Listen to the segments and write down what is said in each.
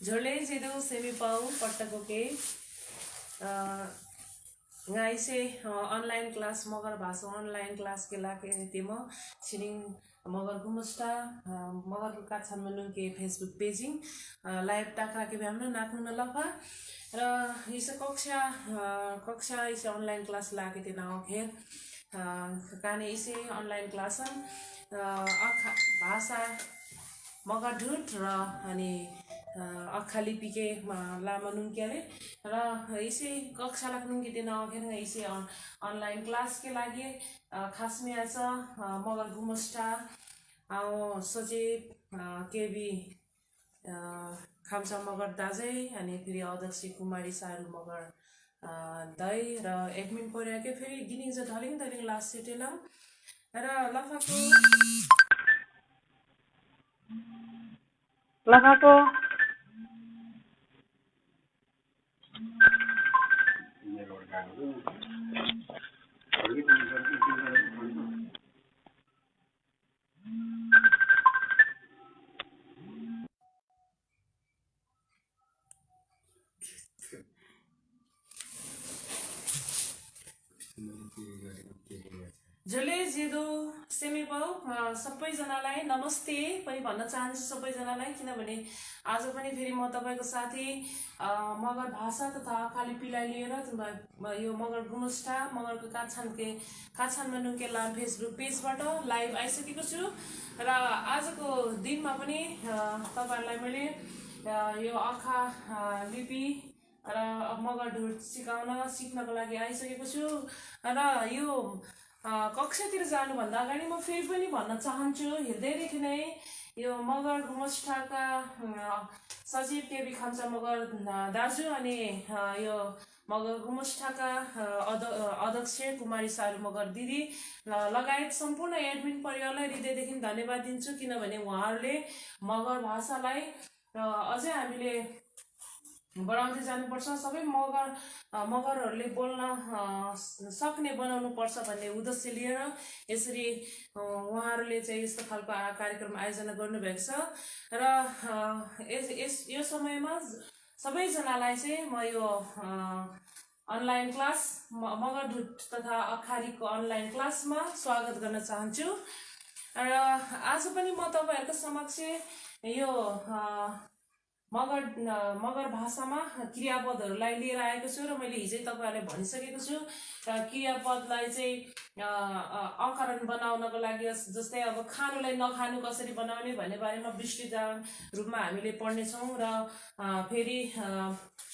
Jole jedo semi pau pattako ke ngai se online class mogar bhaषा online class ke lake timo Tshering Magar गुमस्टा Magar का छन् के Facebook पेजिङ live टाक्रा के भ्याम्न नाक्नु न लफा र इसे कक्षा इसे ऑनलाइन क्लास लाके ते नाउ खेर काने इसे ऑनलाइन क्लास भाषा मगर ढुट र अनि अक्खा लिपि के लामा नुन्क्यारे र इसे कक्षा लाग्नु के दिन अखेर इसे ऑनलाइन क्लास के लागि खास में आज मगर गुमस्टा आओ सचिव केबी खामसा मगर दाजै अनि फेरि अध्यक्ष कुमारी सारू मगर दाइ र एडमिन परियाके फेरि गिनिङ ज धलिङ लास्ट सेटेलम र लफाको जले जेदो सेमी बाउ सबैजनालाई नमस्ते पनि भन्न चाहन्छु सबैजनालाई किनभने आज पनि फेरि म तपाईको साथी मगर भाषा तथा खालिपीलाई लिएर यो मगर गुमस्टा मगरको काछानमा नुके लाम फेसबुक पेजबाट लाइभ आइसकेको छु र आजको दिनमा पनि तपाईहरुलाई मैले यो अखा लिपि र मगर ढुट सिक्नको लागि आइसकेको छु र यो कक्षातिर जानुभन्दा अगाडि म फेरि पनि भन्न चाहन्छु हृदयदेखि नै यो मगर गुमस्टाका सचिव केबी खामसा मगर दाजु अनि यो मगर गुमस्टाका अध्यक्ष कुमारी सारू मगर दिदी लगायत सम्पूर्ण एडमिन परिवारलाई हृदयदेखि धन्यवाद दिन्छु किनभने उहाँहरूले मगर भाषालाई अझै हामीले बढाउँदै जानुपर्छ सबै मगरहरूले बोल्न सक्ने बनाउनु पर्छ भन्ने उद्देश्य लिएर यसरी उहाँहरूले चाहिँ यस्तो खालको कार्यक्रम आयोजना गर्नुभएको छ र यो समयमा सबैजनालाई चाहिँ म यो अनलाइन क्लास मगर ढुट तथा अखारीको अनलाइन क्लासमा स्वागत गर्न चाहन्छु र आज पनि म तपाईहरुको समक्ष यो मगर भाषामा क्रियापदहरूलाई लिएर आएको छु र मैले हिजै तपाईहरुलाई भनिसकेको छु र क्रियापदलाई चाहिँ अकरण बनाउनको लागि जस्तै अब खानुलाई नखानु कसरी बनाउने भन्ने बारेमा विस्तृत रूपमा हामीले पढ्ने छौं र फेरि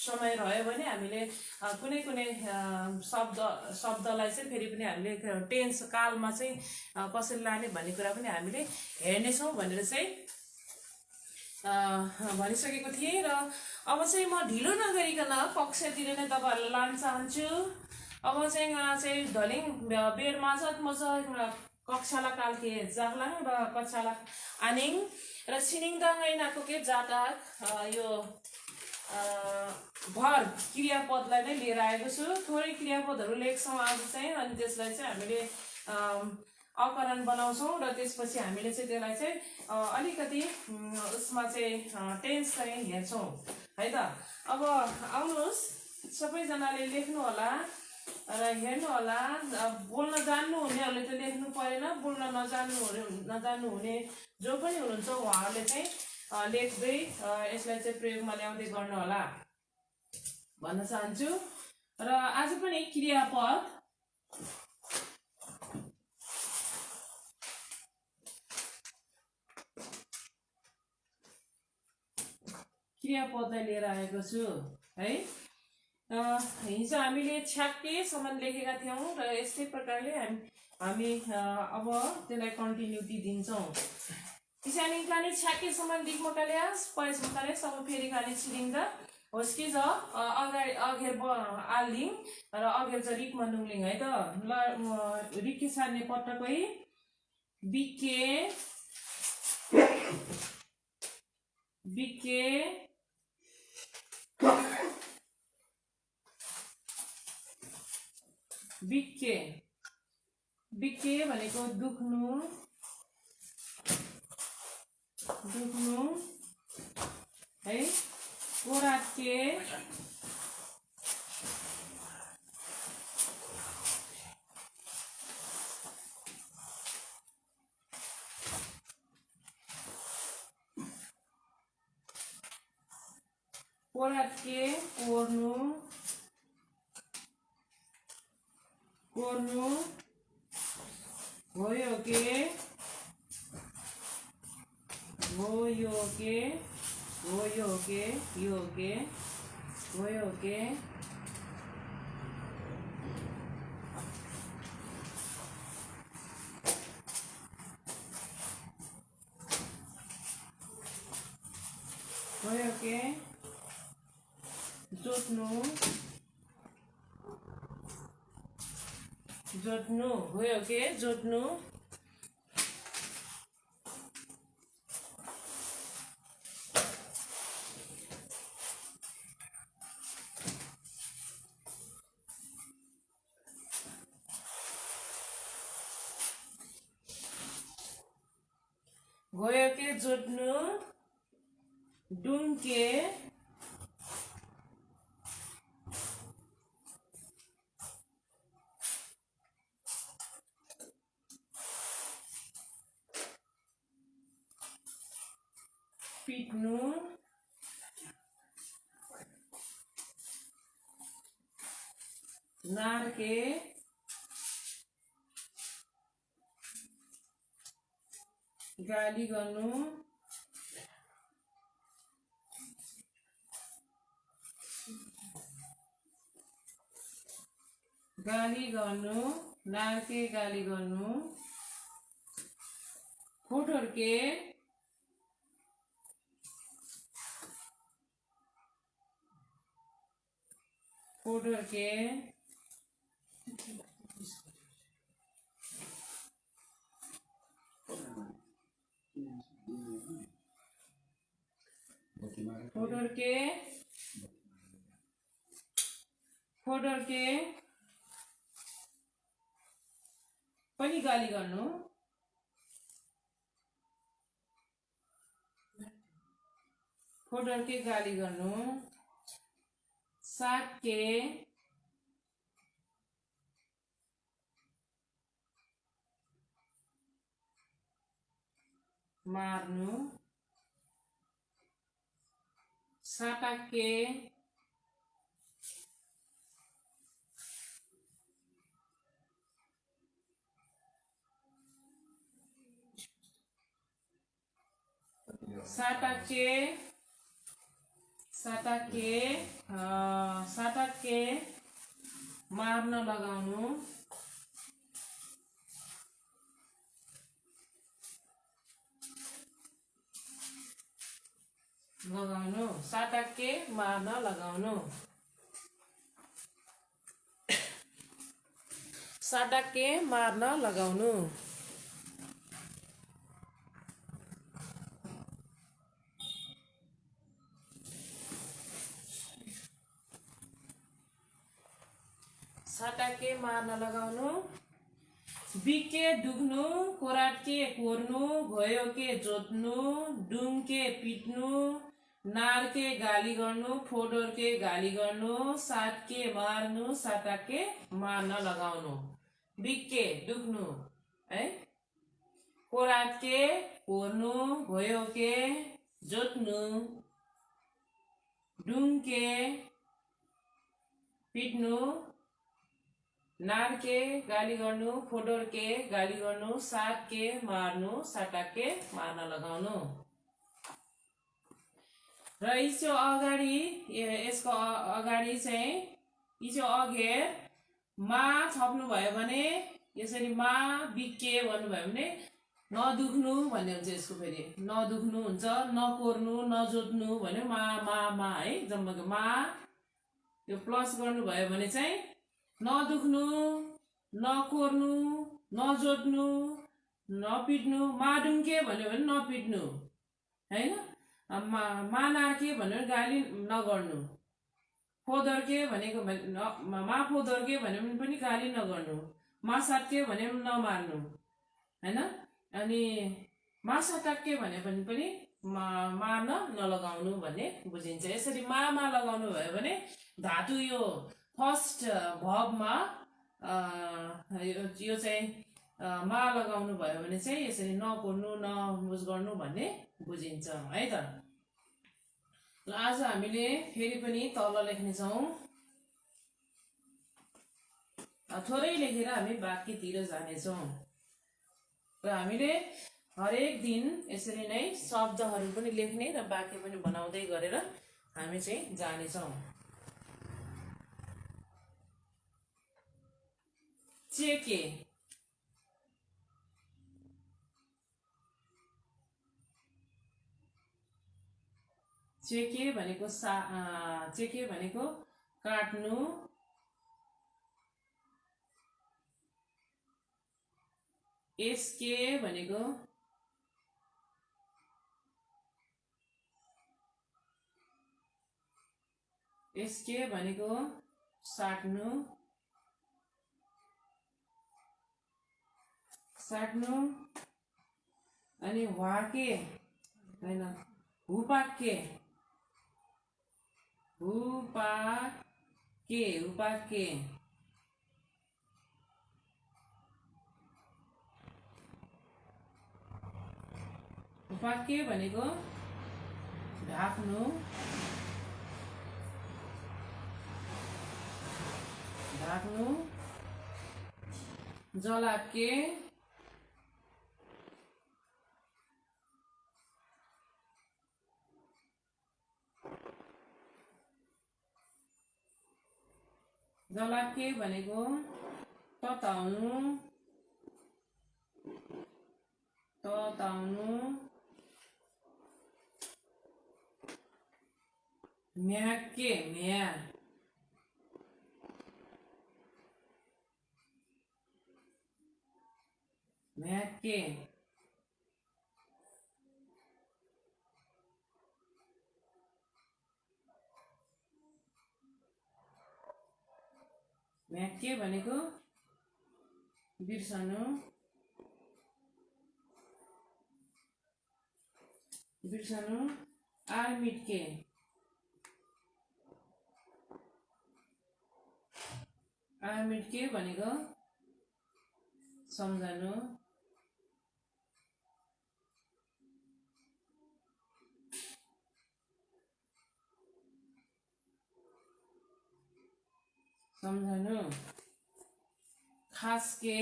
समय रह्यो भने हामीले कुनै शब्दलाई चाहिँ फेरि पनि हामीले टेन्स कालमा चाहिँ कसरी लाने भन्ने कुरा पनि हामीले हेर्ने छौं भनेर चाहिँ भनिसकेको थिएँ र अब चाहिँ म ढिलो नगरिकन कक्षातिर नै तपाईहरुलाई लान चाहन्छु अब चाहिँ धलिङ बेर माझत म चाहिँ कक्षाला कालके जागलाङ र कक्षाला आनिङ र छिनिङ दाङैनाको के जाता यो भर क्रियापदलाई नै लिएर आएको छु थोरै क्रियापदहरु लेख्छौं आज चाहिँ अनि त्यसलाई चाहिँ हामीले अकरण बनाउँछौं र त्यसपछि हामीले चाहिँ त्यसलाई चाहिँ अलिकति उसमा चाहिँ टेन्स चाहिँ हेर्छौं है त अब आउनुहोस् सबैजनाले लेख्नु होला र हेर्नु होला बोल्न जान्नु हुनेहरुले त लेख्नु परेन बोल्न नजान्नु हुने जो पनि हुनुहुन्छ उहाँहरुले चाहिँ लेख्दै यसलाई चाहिँ प्रयोगमा ल्याउँदै गर्नु होला भन्न चाहन्छु र आज पनि क्रियापदलाई लिएर आएको छु है हिजो हामीले छ्याक्केसम्म लेखेका थियौं र यस्तै प्रकारले हामी अब त्यसलाई कन्टिन्युटी दिन्छौं किसानी काने छ्याक्केसम्म दिगमकाल्यास पयसमकाले सब फेरि काने छिरिङदा होस्की ज अघेर आलिङ र अघेर ज रिक मनुङलिङ है त ल रिक सार्ने पटकै बिके बिके भनेको दुख्नु है कोराटके कोराटके कोर्नु कोर्नु गोयोके गोयोके गोयोके योके गोयोके गोयोके जोत्नु जोत्नु गोयोके जोत्नु गोयोके जोत्नु डुङ्के पिट्नु नार्के गाली गर्नु गाली गर्नु नार्के गाली गर्नु फोटोर्के फोटोर्के फोटोर्के फोटोर्के पनि गाली गर्नु फोटोर्के गाली गर्नु साके मार्नु साटाके साटाके साटाके साटाके मार्न लगाउनु लगाउनु साटाके मार्न लगाउनु साटाके मार्न लगाउनु साटाके मार्न लगाउनु बिके डुग्नु कोराटके कोर्नु घोयोके जोत्नु डुङ्के पिट्नु नार्के गाली गर्नु फोडोर्के गाली गर्नु साटके मार्नु साटाके मार्न लगाउनु बिके डुग्नु है कोराटके कोर्नु घोयोके जोत्नु डुङ्के पिट्नु नार्के गाली गर्नु फोडोर्के गाली गर्नु साटके मार्नु साटाके मार्न लगाउनु र यसको अगाडि यसको अगाडि चाहिँ यो चाहिँ अघेर मा थप्नु भयो भने यसरी मा बिके भन्नुभयो भने नदुख्नु भन्ने हुन्छ यसको फेरि नदुख्नु हुन्छ नकोर्नु नजोत्नु भन्यो मा मा मा है जम्माको मा यो प्लस गर्नुभयो भने चाहिँ नदुख्नु नकोर्नु नजोत्नु नपिट्नु माडुङ्के भन्यो भने नपिट्नु हैन मा नार्के भन्यो भने गाली नगर्नु फोदर्के भनेको मा फोदर्के भन्यो भने पनि गाली नगर्नु मा साट्के भन्यो भने नमार्नु हैन अनि मा साटाक्के भन्यो भने पनि मार्न नलगाउनु भन्ने बुझिन्छ। यसरी मा लगाउनु भयो भने धातु यो फर्स्ट भर्बमा यो चाहिँ मा लगाउनु भयो भने चाहिँ यसरी नकोर्नु नबुझ गर्नु भन्ने बुझिन्छ है त। ल आज हामीले फेरि पनि तल लेख्नेछौँ। थोरै लेखेर हामी बाँकीतिर जानेछौँ र हामीले हरेक दिन यसरी नै शब्दहरू पनि लेख्ने र वाक्य पनि बनाउँदै गरेर हामी चाहिँ जानेछौँ। चेके चेके भनेको चेके भनेको काट्नु, एसके भनेको साट्नु, अनि वाके हैन हुपाके भनेको ढाक्नु, जलाके भनेको तताउनु, म्याके भनेको बिर्सनु, आर्मिटके भनेको सम्झनु, खासके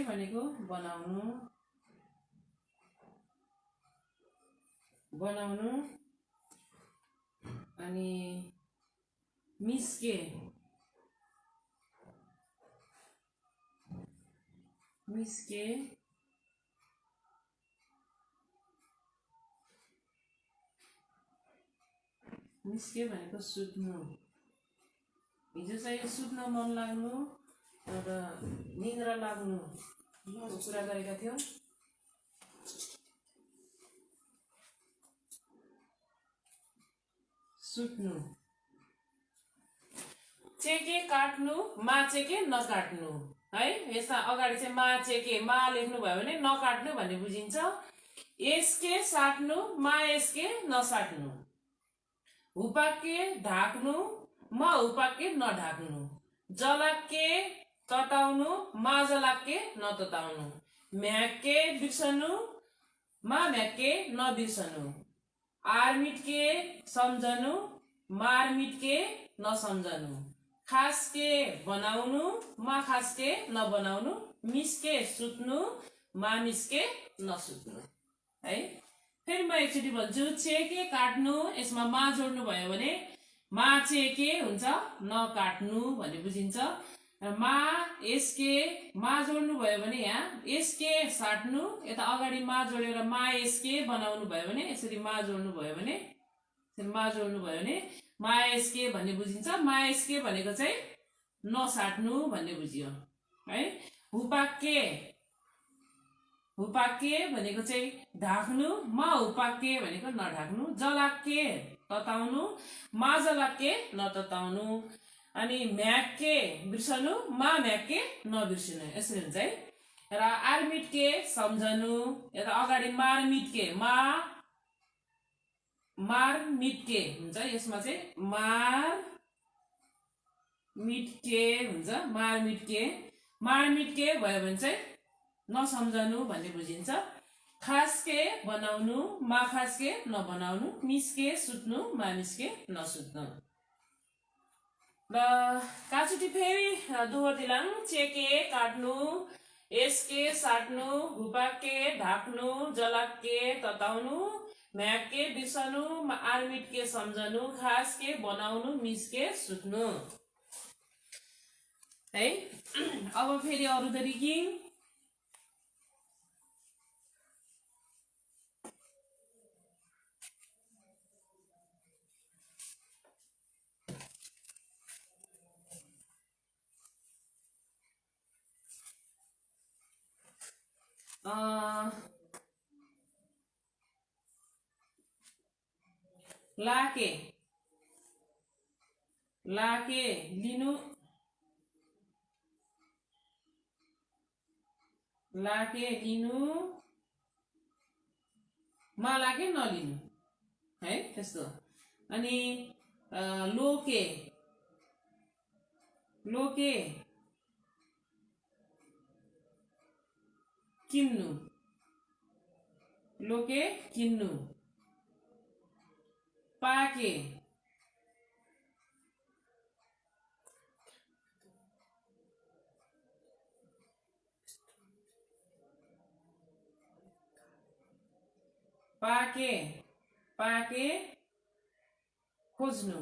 भनेको बनाउनु, अनि मिस्के भनेको सुत्नु। हिजो चाहिँ सुत्न मन लाग्नु र निद्रा लाग्नु कुरा गरेका थियौँ। सुत्नु, चेके काट्नु, मा चेके नकाट्नु है। यस्ता अगाडि चाहिँ मा चेके मा लेख्नु भयो भने नकाट्नु भन्ने बुझिन्छ। एसके साट्नु, मा एसके नसाट्नु। हुपाके ढाक्नु, मा हुपाके नढाक्नु। जलाके तताउनु, मा जलाके नतताउनु। म्याके बिर्सनु, मा म्याके नबिर्सनु। आर्मिटके सम्झनु, मार्मिटके नसम्झनु। खासके बनाउनु, मा खासके नबनाउनु। मिस्के सुत्नु, मा मिस्के नसुत्नु है। फेरि म एकचोटि भन्छु। चेके काट्नु, यसमा मा जोड्नु भयो भने मा चेके हुन्छ, नकाट्नु भन्ने बुझिन्छ। मा एसके मा जोड्नु भयो भने यहाँ एसके साट्नु, यता अगाडि मा जोडेर मा एसके बनाउनु भयो भने यसरी मा जोड्नु भयो भने मा एसके भन्ने बुझिन्छ। मा एसके भनेको चाहिँ नसाट्नु भन्ने बुझियो है। हुपाके भनेको चाहिँ ढाक्नु, मा हुपाके भनेको नढाक्नु। जलाके तताउनु, मा जलाके नतताउनु। अनि म्याके बिर्सनु मा म्याके नबिर्सिनु यसरी हुन्छ है। र आरमिटके सम्झनु, यता अगाडि मारमिटके मारमिटके हुन्छ, यसमा चाहिँ मारमिटके हुन्छ। मारमिटके भयो भने चाहिँ नसम्झनु भन्ने बुझिन्छ। खासके बनाउनु, मा खासके नबनाउनु, मिस्के सुत्नु, मा मिस्के नसुत्नु। र काचुटी फेरि दोहोरिदिलाङ। चेके काट्नु, यसके साट्नु, घुपाके ढाक्नु, जलाके तताउनु, म्याके बिर्सनु, आरमिटके सम्झनु, खासके बनाउनु, मिसके सुत्नु है। अब फेरि अरू तरिकी लाके लिनु, लाके लिनु, मा लाके नलिनु है त्यस्तो। अनि लोके किन्नु, लोके किन्नु। पाके खोज्नु,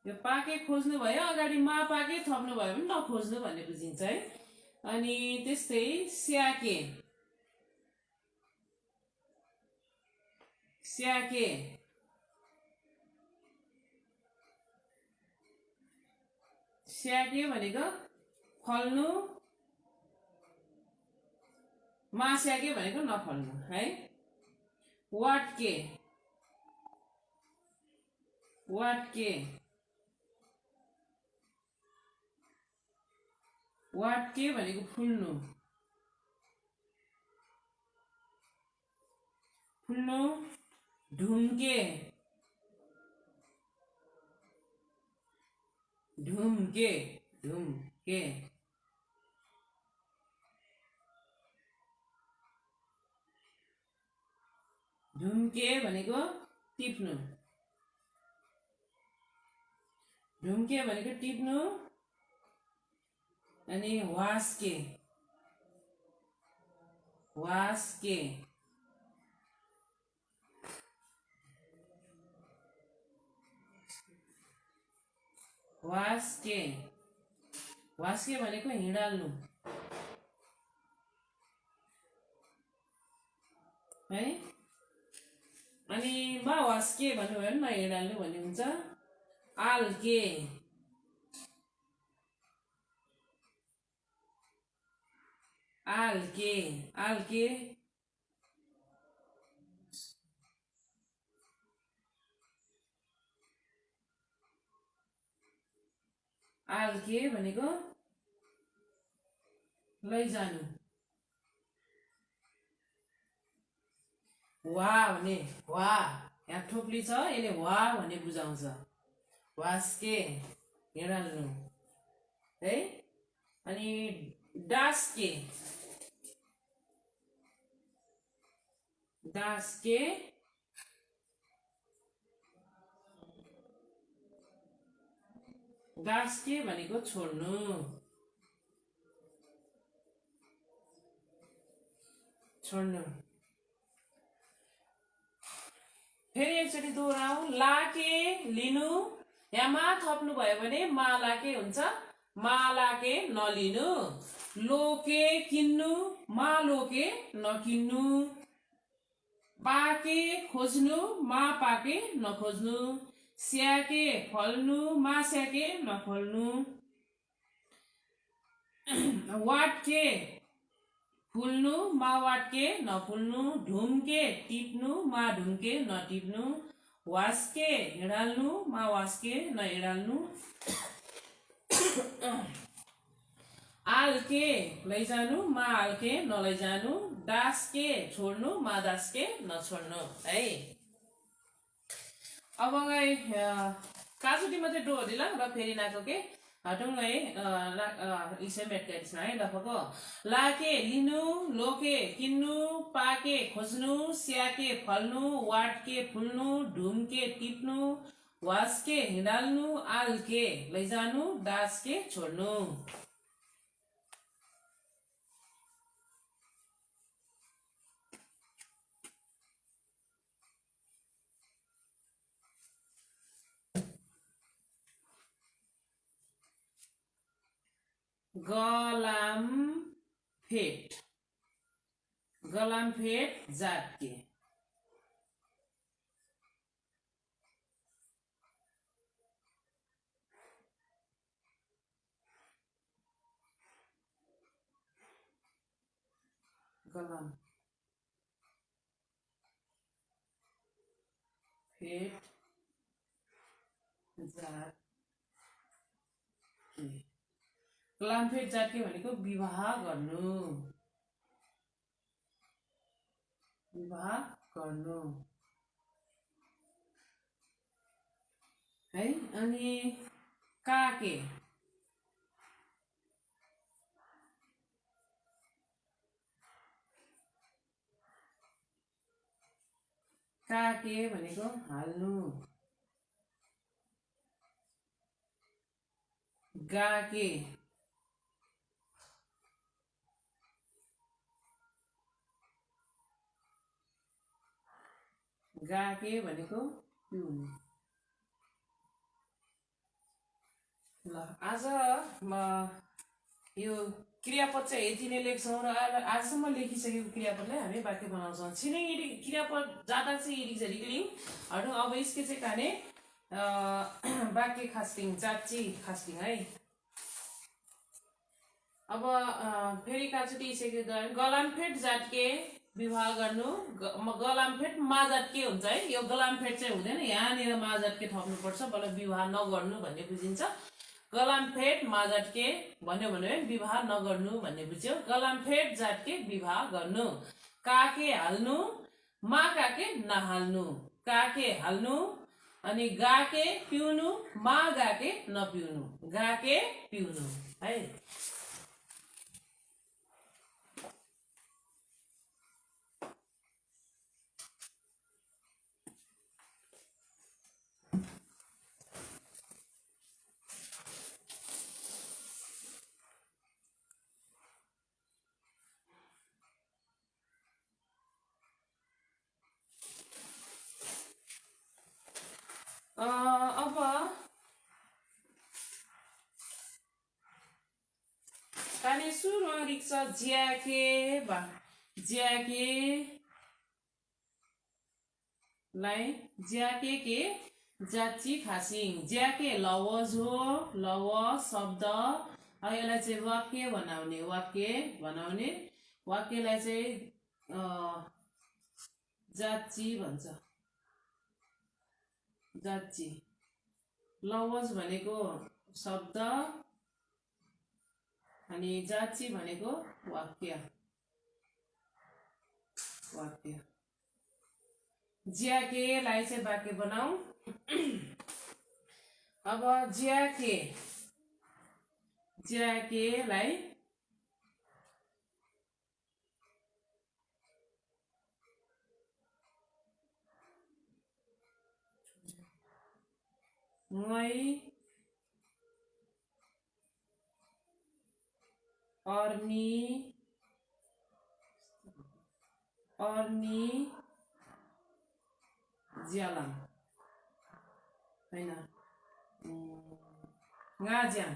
यो पाके खोज्नु भयो, अगाडि मा पाके थप्नु भयो भने नखोज्नु भन्ने बुझिन्छ है। अनि त्यस्तै स्याके भनेको फल्नु, मास्याके भनेको नफल्नु है। वाटके भनेको फुल्नु, ढुम्के भनेको टिप्नु, अनि वास्के भनेको हिँडाल्नु है। अनि मा वास्के भन्नु भयो भने हिँडाल्नु भन्ने हुन्छ। आल्के भनेको लैजानु। वा भने यहाँ ठोप्ली छ, यसले वा भन्ने बुझाउँछ। वास्के हिँडाल्नु है। अनि डास्के भनेको छोड्नु, फेरि एकचोटि दोहोऱ्याउ। लाके लिनु, यहाँ मा थप्नु भयो भने मा लाके हुन्छ, मा लाके नलिनु। लोके किन्नु, मा लोके नकिन्नु। पाके खोज्नु, मा पाके नखोज्नु। स्याके फल्नु, मा स्याके नफल्नु। वाटके फुल्नु, मा वाटके नफुल्नु। ढुम्के टिप्नु, मा ढुम्के नटिप्नु। वास्के हिँडाल्नु मा वास्के नहिँडाल्नु आल्के लैजानु मा आल्के नलैजानु दास्के छोड्नु मा दास्के नछोड्नु है। अब गए काजुटी मात्रै डोहोरी ल र फेरि नाको के हटौँ है इसे मेटकाइसमा है लफको लाके लिनु लोके किन्नु पाके खोज्नु स्याके फल्नु वाटके फुल्नु ढुम्के टिप्नु वास्के हिँडाल्नु आल्के लैजानु दासके छोड्नु। गलामफेट गलामफेट जातके गलाम फेट जातके गलामफेट जातके भनेको विवाह गर्नु है। अनि काके काके भनेको हाल्नु गाके गाके भनेको पिउनु। ल आज म यो क्रियापद चाहिँ यति नै लेख्छौँ र आजसम्म लेखिसकेको क्रियापदलाई हामी वाक्य बनाउँछौँ। छिनै क्रियापद जाता चाहिँ रिक्लिङ हटौँ अब इसके चाहिँ काने वाक्य खास्टिङ चाची खास्टिङ है। अब फेरि काचुटी इसेके गलामफेट जातके विवाह गर्नु गलामफेट माजाटके हुन्छ है। यो गलामफेट चाहिँ हुँदैन यहाँनिर माजाटके थप्नुपर्छ बल्ल विवाह नगर्नु भन्ने बुझिन्छ। गलामफेट माजाटके भन्यो भने विवाह नगर्नु भन्ने बुझ्यो। गलामफेट जातके विवाह गर्नु काके हाल्नु मा काके नहाल्नु काके हाल्नु अनि गाके पिउनु मा गाके नपिउनु गाके पिउनु है। अब काने सुरुमा रिक्छ ज्याके ज्याके लाई ज्याके के जाची खासिङ ज्याके लवज हो लव शब्द यसलाई चाहिँ वाक्य बनाउने वाक्यलाई चाहिँ जाची भन्छ। जाची लवज भनेको शब्द अनि जाची भनेको वाक्य ज्याकेलाई चाहिँ वाक्य बनाऊ। अब ज्याकेलाई मै अर्नी ज्यालाम हैन गाज्याङ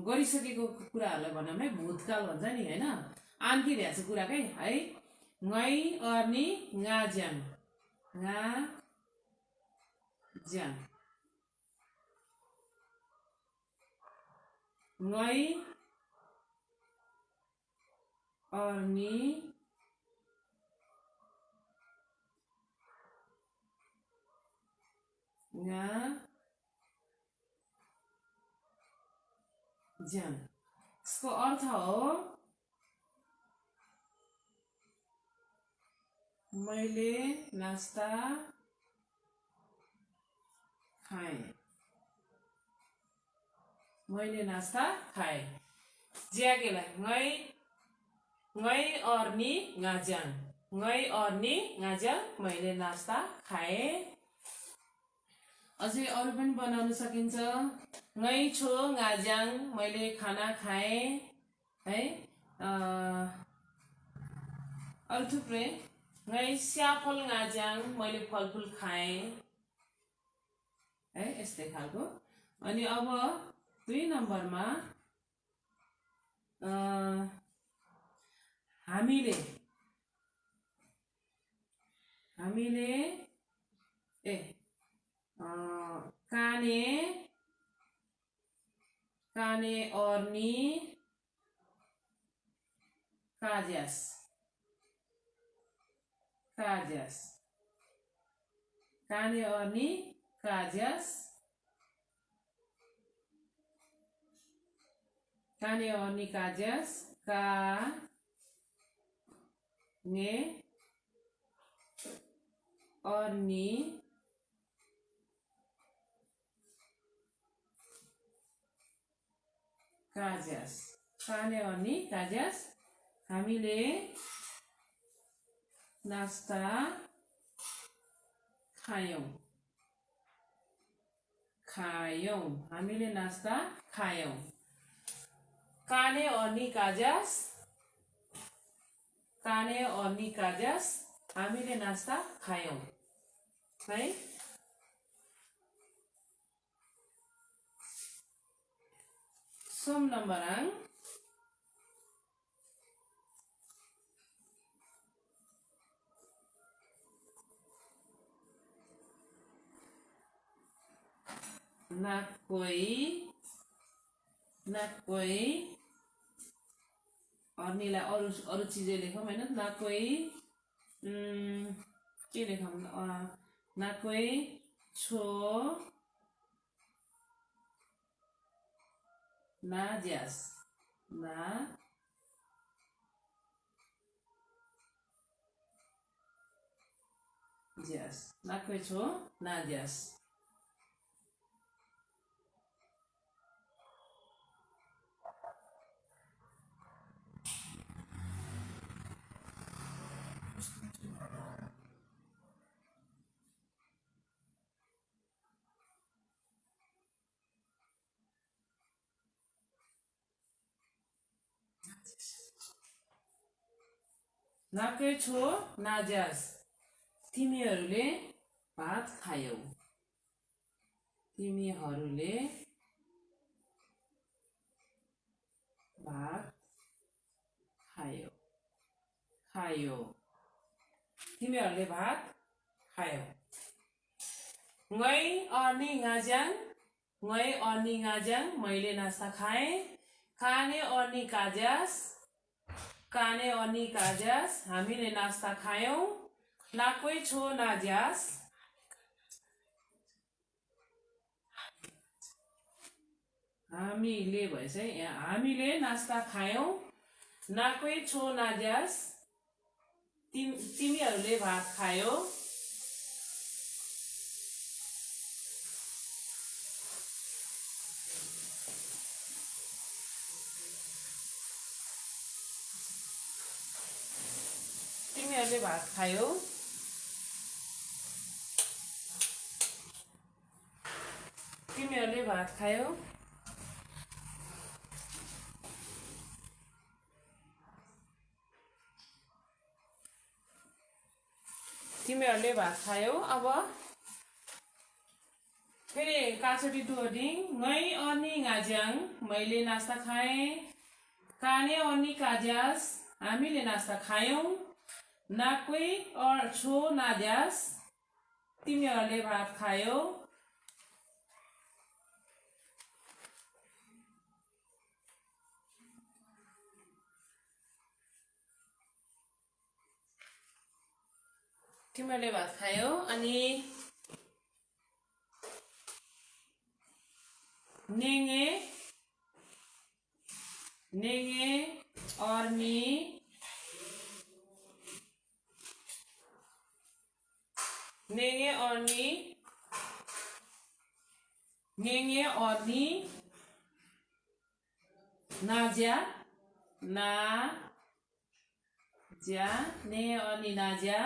गरिसकेको कुराहरूलाई भनौँ है भूतकाल भन्छ नि हैन आन्की भ्याएको छ कुराकै है। ङै अर्नी गाज्याङ ङै अर्नी ङा ज्याङ। इसको अर्थ हो मैले नास्ता खाएँ। मैले नास्ता खाएँ। ज्याकेलाई ngै और नि ngajiang। ngै और नि ngajiang मैले नास्ता खाएँ। अझै अरू पनि बनाउन सकिन्छ। ngै छो ngajiang मैले खाना खाएँ है। अरू थुप्रै। ngै स्याफल ngajiang मैले फलफुल खाएँ है, यस्तै खालको। अनि अब 2 नम्बरमा हामीले काने और नि काजस। काने और नि काजस। काने और नि काजस। काने और नि काजस। काने और नि काजस हामीले नास्ता खायौं। हामीले नास्ता खायौं। काने और नि काजस। काने और नि काजस हामीले नास्ता खायौं है। सोम नम्बर ना कोई और नीला और चीजें लेखौं हैन। ना कोई के लेखौं, ना कोई छो ना ज्यास। ना ज्यास। ना कोई छो ना ज्यास। नाकै छो नाज्यास तिमीहरूले भात खायौ। तिमीहरूले भात खायौ। तिमीहरूले भात खायौ। ngै और नि ngajiang। ngै और नि ngajiang मैले नास्ता खाएँ। काने और नि काजस। काने और नि काजस हामीले नास्ता खायौं। नाकै छो नाज्यास। हामीले भएछ है यहाँ। हामीले नास्ता खायौं। नाकै छो नाज्यास तिमीहरूले भात खायौ। तिमीहरूले भात खायौ। तिमीहरूले भात खायौ। तिमीहरूले भात खायौ। अब फेरि काचोटी डुओडिङ। ngै और नि ngajiang मैले नास्ता खाएँ। काने और नि काजस हामीले नास्ता खायौं। नाकै और छो नाज्यास तिमीहरूले भात खायौ। तिमीहरूले भात खायौ। अनि नेंगे नेंगे अर्नी नेंगे अर्नी नेंगे अर्नी नाज्या नाज्या नेंगे अर्नी नाज्या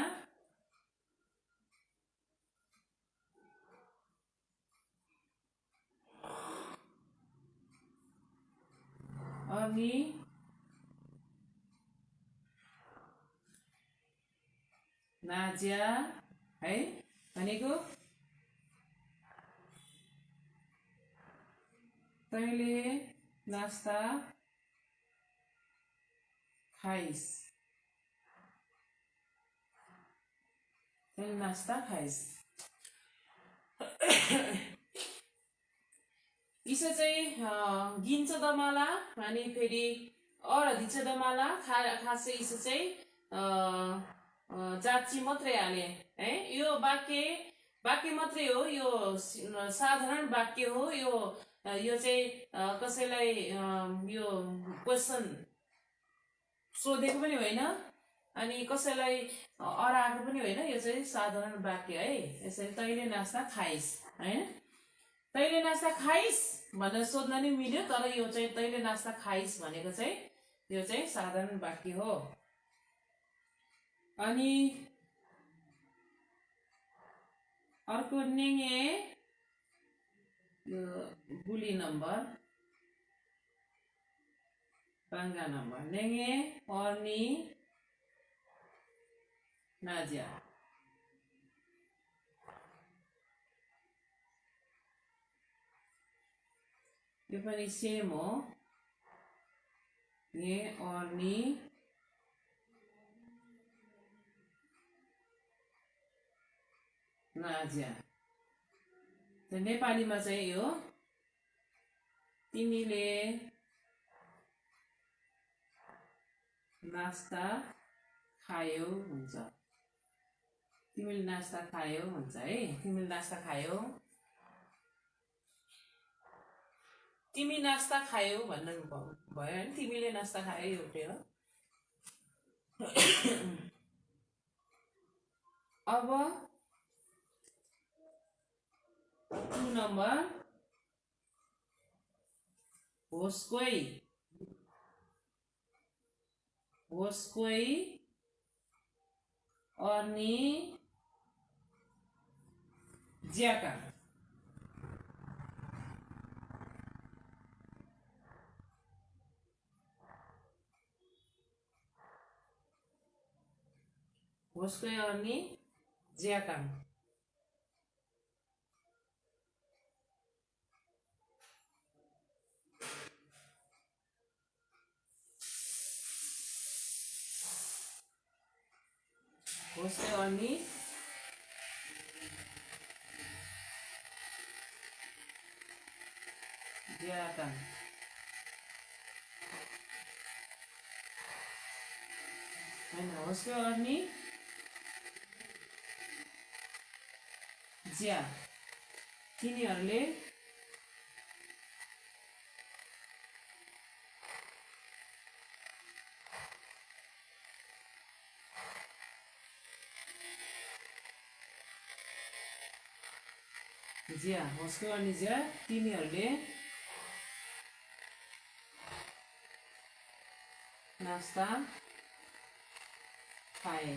अर्नी नाज्या है भनेको तैँले नास्ता खाइस् तैँले नास्ता खाइस् इसो चाहिँ गिन्छ दमाला अनि फेरि दिन्छ दमाला खासै इसो चाहिँ जाची मात्रै हाले है यो वाक्य मात्रै हो यो साधारण वाक्य हो यो चाहिँ कसैलाई यो क्वेसन सोधेको पनि होइन अनि कसैलाई अराएको पनि होइन यो चाहिँ साधारण वाक्य है यसरी तैँले नास्ता खाइस् हैन तैँले नास्ता खाइस् भनेर सोध्न नि मिल्यो तर यो चाहिँ तैँले नास्ता खाइस् भनेको चाहिँ यो चाहिँ साधारण वाक्य हो अनि अर्को नेंगे यो बुली नम्बर पाङ्गा नम्बर नेंगे अर्नी नाज्या यो पनि सेम हो ने अर्नी नाज्या नेपालीमा चाहिँ यो तिमीले नास्ता खायौ हुन्छ तिमीले नास्ता खायौ हुन्छ है तिमीले नास्ता खायौ तिमी नास्ता खायौ भन्नु भयो हैन तिमीले नास्ता खायौ एउटै हो अब 2 नम्बर होस्कोई अर्नी ज्याका होस्कोई अर्नी ज्याका होस्कोई अर्नी ज्याका हैन होस्कोई अर्नी ज्या तिनीहरूले ज्या होस्को अनि ज्या तिनीहरूले नास्ता खाए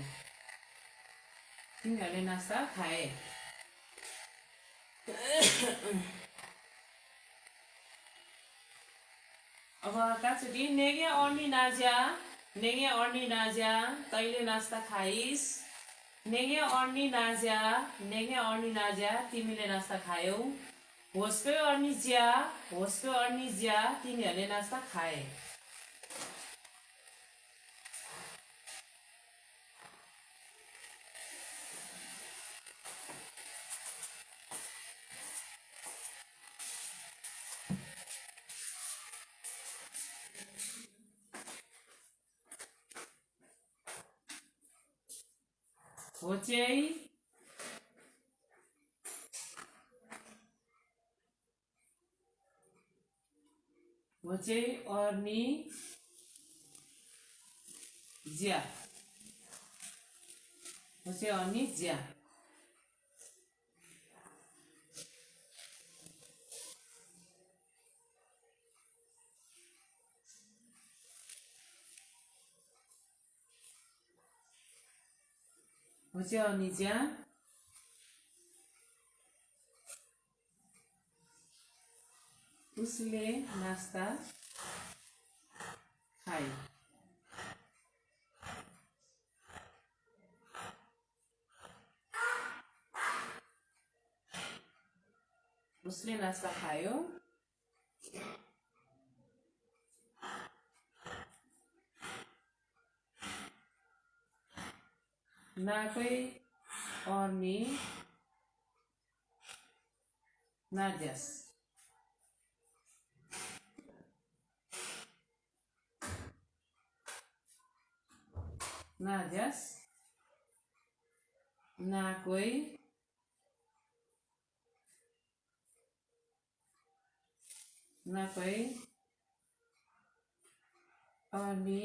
तिनीहरूले नास्ता खाए अब काचुकी नेगे अर्नी नाज्या तैँले नास्ता खाइस् नेगे अर्नी नाज्या तिमीले नास्ता खायौ होस्को अर्नी ज्या तिनीहरूले नास्ता खाए होचै होचे अर्नी ज्या होचे अर्नी ज्या होचे अर्नी ज्या उसले नास्ता खायो उसले नास्ता खायो नाकै अर्नी नाज्यास नाज्यास नाकै नाकै अर्नी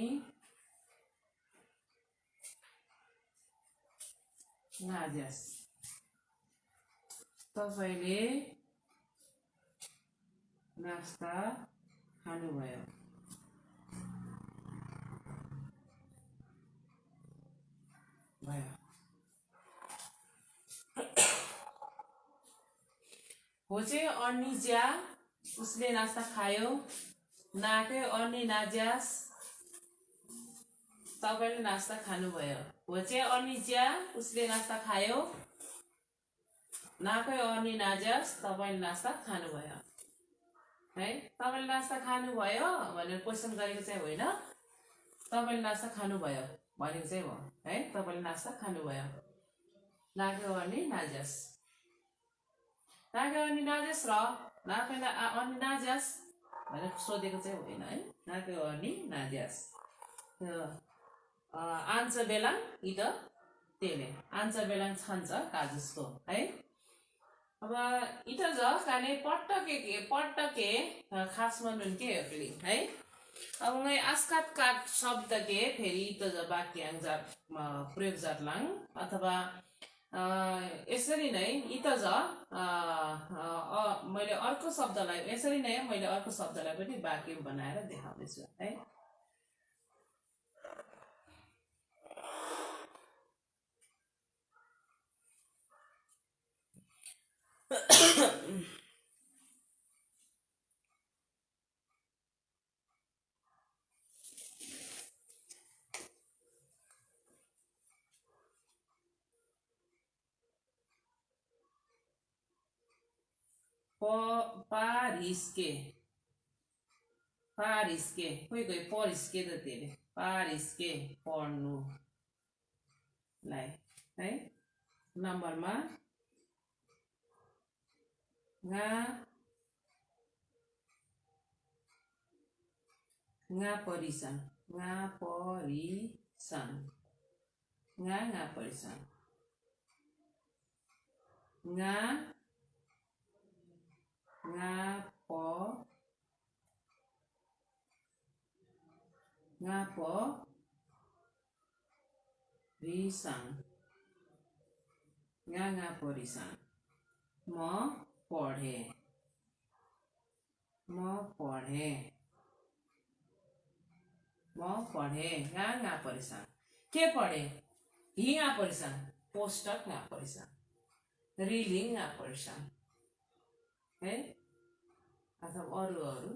नाज्यास तपाईले नास्ता खानुभयो होचे अर्नी ज्या उसले नास्ता खायो नाकै अर्नी नाज्यास तपाईले नास्ता खानुभयो होचे अर्नी ज्या उसले नास्ता खायो नाकै अर्नी नाज्यास तपाईले नास्ता खानुभयो है तपाईले नास्ता खानुभयो भनेर क्वेशन गरेको चाहिँ होइन तपाईले नास्ता खानुभयो भनेको चाहिँ हो है तपाईले नास्ता खानुभयो नाकै अर्नी नाज्यास नाकै अर्नी नाज्यास र नाकै अर्नी नाज्यास भनेर सोधेको चाहिँ होइन है नाकै अर्नी नाज्यास आन्सर बेलाङ इ त तेले आन्सर बेलाङ छन्छ काजुसको है अब इट ज काने पट्टके खासमा नुनके हेपली है अब मैं आस्कात काट शब्द के फेरि इट ज वाक्यांश जात प्रयोग जातलाङ अथवा यसरी नै इट ज मैले अर्को शब्दलाई यसरी नै मैले अर्को शब्दलाई पनि वाक्य बनाएर देखाउने छु है पारिस्के कोही परिस्के त त्यसले पारिस्के पढ्नु लाई है नम्बरमा परिसन परिसन परिसन म पढे परिसन के पढे हिँगा परिसन पोस्टक परिसन रिलिङ परिसन है अथवा अरू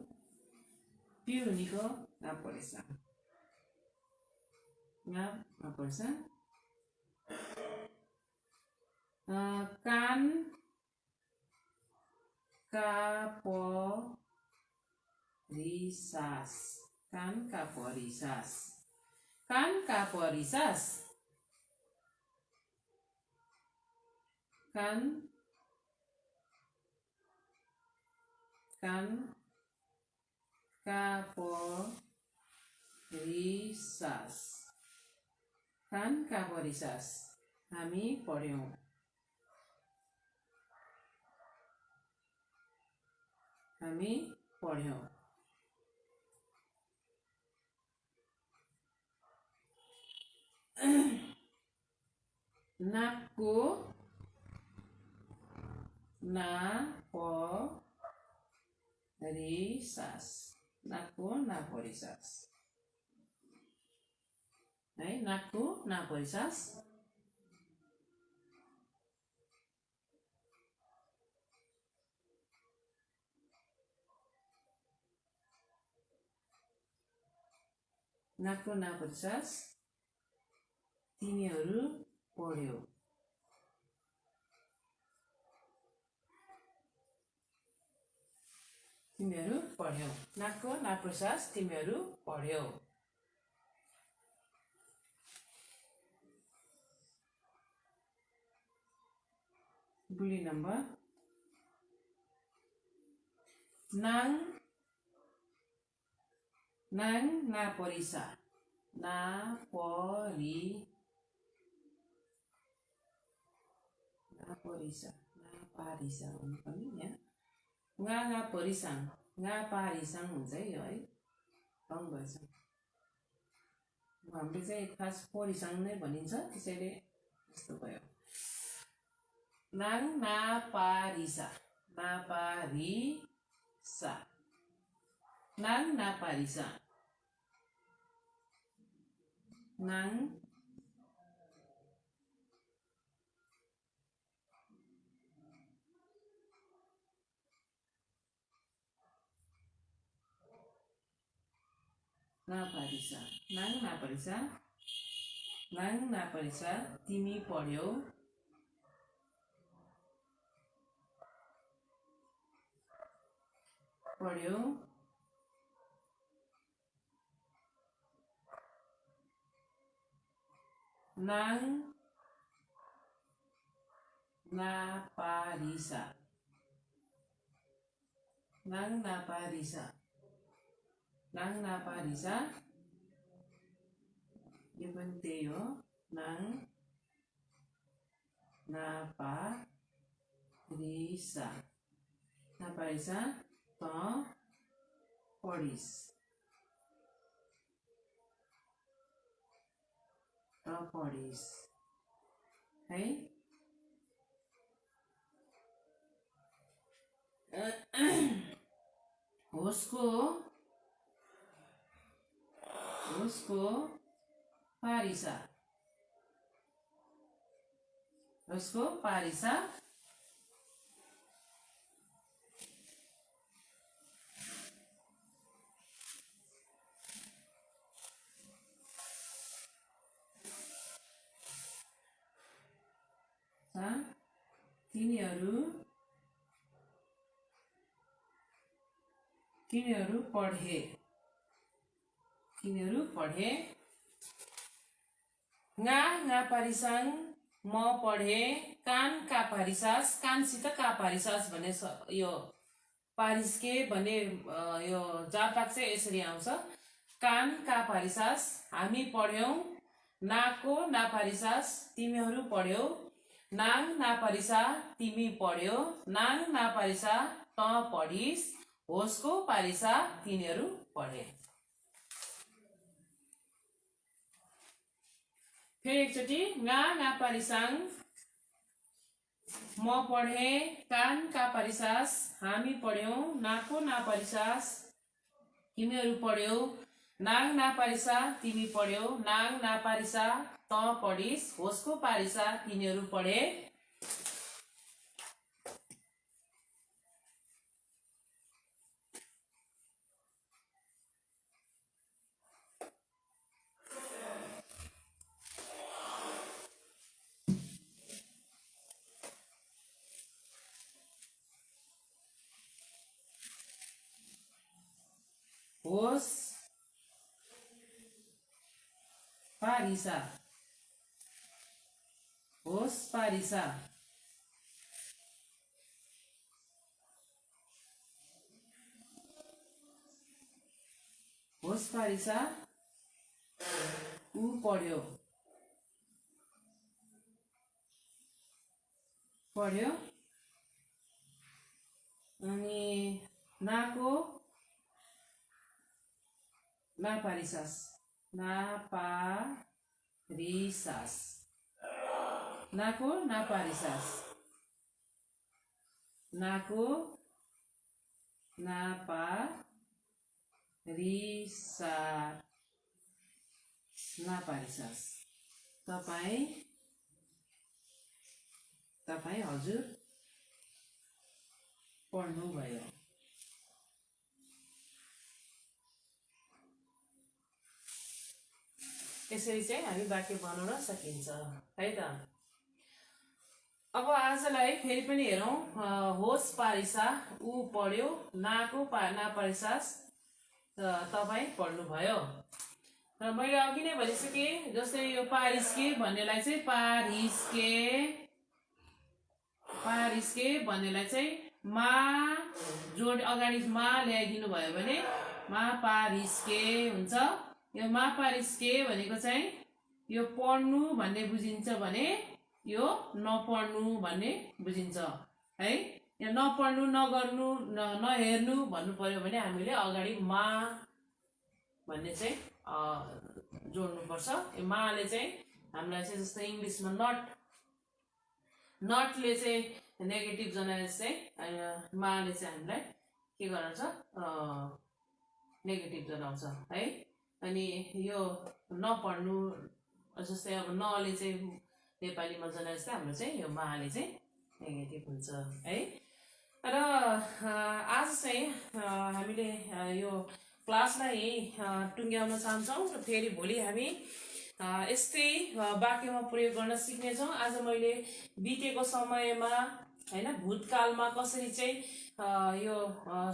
पिउनीको परिसन परिसन कान का परिसास कान का परिसास कान का परिसास कान का परिसास कान का परिसास हामी पढ्यौं नाकको ना परिसास, नाकको ना परिसास है, नाकको ना परिसास। नाकको ना परिसास तिमीहरू पढ्यौ। तिमीहरू पढ्यौ, नाकको ना परिसास तिमीहरू पढ्यौ। बुढी नम्बर नाङ नाङ ना परिसा, ना परिसा ना पारिसा हुनु पनि यहाँ गा परिसाङ, गा पारिसाङ हुन्छ है यो है, रङ भएछ। हामीले चाहिँ खास परिसाङ नै भनिन्छ, त्यसैले यस्तो भयो। नाङ ना पारिसा, ना पारिसा, नाङ ना पारिसा, नाङ ना पारिसा, नाङ ना परिसा, नाङ ना परिसा तिमी पढ्यौ। पढ्यौ नाङ ना पारिसा, नाङ ना पारिसा, नाङ ना पारिसा यो पनि त्यही हो, नाङ ना पारिसा, ना पारिसा त पढिस, त पढिस है। होसको पारिसा, होसको पारिसा तिनीहरू पढे, तिनीहरू पढे। गा गा पारिसाङ म पढे, कान का पारिसास, कानसित का पारिसास भने यो पारिसके भन्ने यो जातक चाहिँ यसरी आउँछ। कान का पारिसास हामी पढ्यौं, नाको ना पारिसास तिमीहरू पढ्यौ, नाङ ना पारिसा तिमी पढ्यौ, नाङ ना पारिसा त पढिस, होसको पारिसा तिनीहरू पढे। फेरि एकचोटि गा गा पारिसाङ म पढे, कान का पारिसास हामी पढ्यौं, नाको ना पारिसास तिमीहरू पढ्यौ, नाङ ना पारिसा तिमी पढ्यौ, नाङ ना पारिसा त पढिस, होसको पारिसा तिनीहरू पढे। होस पारिसा, होस पारिसा, होस पारिसा ऊ पढ्यो, पढ्यो अनि नाको ना पारिसास, ना रिसास नाको नापारिसास नाको नापारिसास तपाईं हजुर पढ्नुभयो। यसरी चाहिँ हामी वाक्य बनाउन सकिन्छ है त। अब आजलाई फेरि पनि हेरौँ। होस् पारिसा ऊ पढ्यो, नाको नापारिसास तपाईँ पढ्नुभयो। र मैले अघि नै भनिसकेँ, जस्तै यो पारिस्के भन्नेलाई चाहिँ पारिस्के भन्नेलाई चाहिँ मा जोड अगाडि मा ल्याइदिनु भयो भने मा पारिस्के हुन्छ। यो मा पारिस्के भनेको चाहिँ यो पढ्नु भन्ने बुझिन्छ भने यो नपढ्नु भन्ने बुझिन्छ है। यो नपढ्नु नगर्नु नहेर्नु भन्नु पर्यो भने हामीले अगाडि मा भन्ने चाहिँ जोड्नुपर्छ। यो माले चाहिँ हामीलाई चाहिँ जस्तो इङ्ग्लिसमा नटले चाहिँ नेगेटिभ जनाए चाहिँ माले चाहिँ हामीलाई के गराउँछ, नेगेटिभ जनाउँछ है। अनि यो नपढ्नु जस्तै अब नले चाहिँ नेपालीमा जनाए जस्तै हाम्रो चाहिँ यो माले चाहिँ नेगेटिभ हुन्छ है। र आज चाहिँ हामीले यो क्लासलाई टुङ्ग्याउन चाहन्छौँ र फेरि भोलि हामी यस्तै वाक्यमा प्रयोग गर्न सिक्नेछौँ। आज मैले बितेको समयमा हैन भूतकालमा कसरी चाहिँ यो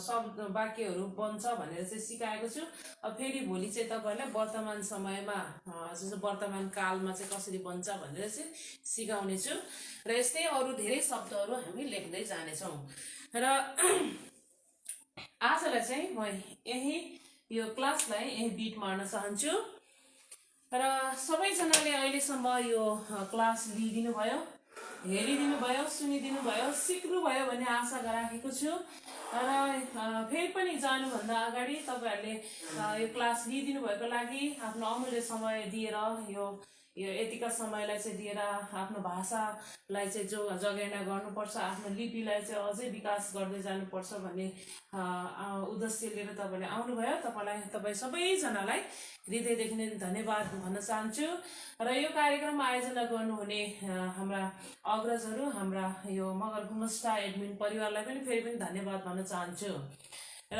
शब्द वाक्यहरू बन्छ भनेर चाहिँ सिकाएको छु। अब फेरि भोलि चाहिँ तपाईँहरूलाई वर्तमान समयमा जस्तो वर्तमान कालमा चाहिँ कसरी बन्छ भनेर चाहिँ सिकाउने छु। र यस्तै अरू धेरै शब्दहरू हामी लेख्दै जानेछौँ। र आजलाई चाहिँ म यही यो क्लासलाई यही बिट मार्न चाहन्छु। र सबैजनाले अहिलेसम्म यो क्लास लिइदिनु भयो, हेरिदिनु भयो, सुनिदिनु भयो, सिक्नुभयो भन्ने आशा राखेको छु। र फेरि पनि जानुभन्दा अगाडि तपाईँहरूले यो क्लास लिइदिनु भएको लागि आफ्नो अमूल्य समय दिएर यो यतिका समयलाई चाहिँ दिएर आफ्नो भाषालाई चाहिँ जगेर्ना गर्नुपर्छ, आफ्नो लिपिलाई चाहिँ अझै विकास गर्दै जानुपर्छ भन्ने उद्देश्य लिएर तपाईँले आउनुभयो। तपाईँ सबैजनालाई हृदयदेखि नै धन्यवाद भन्न चाहन्छु। र यो कार्यक्रम आयोजना गर्नुहुने हाम्रा अग्रजहरू, हाम्रा यो मगर गुमस्टा एडमिन परिवारलाई पनि फेरि पनि धन्यवाद भन्न चाहन्छु। र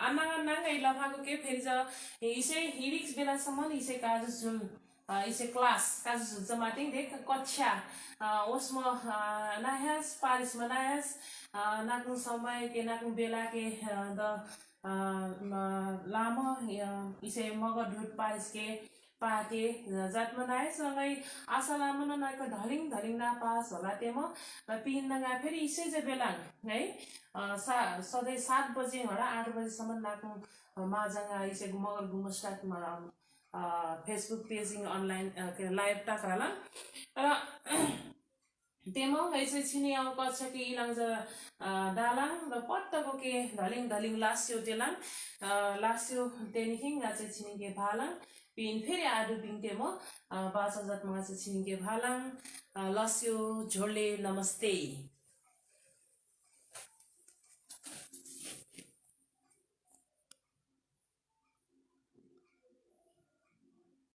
आन्नाङै लफाको के फेरि इसे हिरिक्स बेलासम्म इसे काजुजुल इसे क्लास काजुजुल जमाटिङ देख कक्षा उसमा नाह्यास पारिसमा नाह्यास नाक्नु समय के नाक्नु बेला के द लामो इसे मगर ढुट पारिस के पाके जातमा नायसँगै आशा लामो ननाको ढलिङ नापास होला तेम र पिहिन्नगा फेरि इसे चाहिँ बेला है सधैँ 7 बजे होला 8 बजेसम्म नाक्नु माजाङा इसे मगर गुमस्टाकमा फेसबुक पेजिङ अनलाइन लाइभ टाक्राला र तेमा ऐसे छिनी आउ कक्षा के इलाङ दालाङ र पट्टको के ढलिङ लास्यो तेलाङ लास्यो तेनिखिङ चाहिँ छिनिके भालाङ पिन फेरि आडु पिङते म 5000 मा चाहिँ छिनिके भालाङ लस्यो झोले नमस्ते।